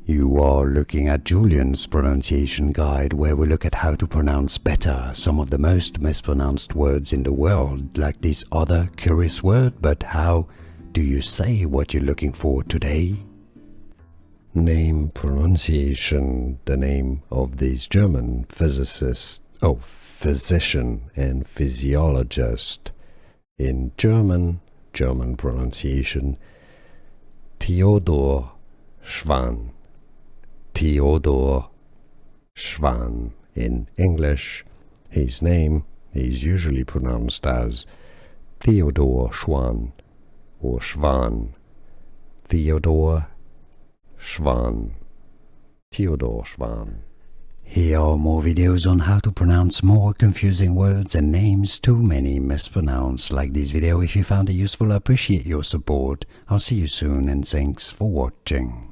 You are looking at Julian's pronunciation guide, where we look at how to pronounce better some of the most mispronounced words in the world, like this other curious word. But how do you say what you're looking for today? Name pronunciation, the name of this German physicist, physician and physiologist. In German pronunciation, Theodor Schwann. Theodor Schwann. In English, his name is usually pronounced as Theodor Schwann or Schwann. Theodor Schwann. Theodor Schwann. Here are more videos on how to pronounce more confusing words and names too many mispronounced. Like this video if you found it useful. I appreciate your support. I'll see you soon and thanks for watching.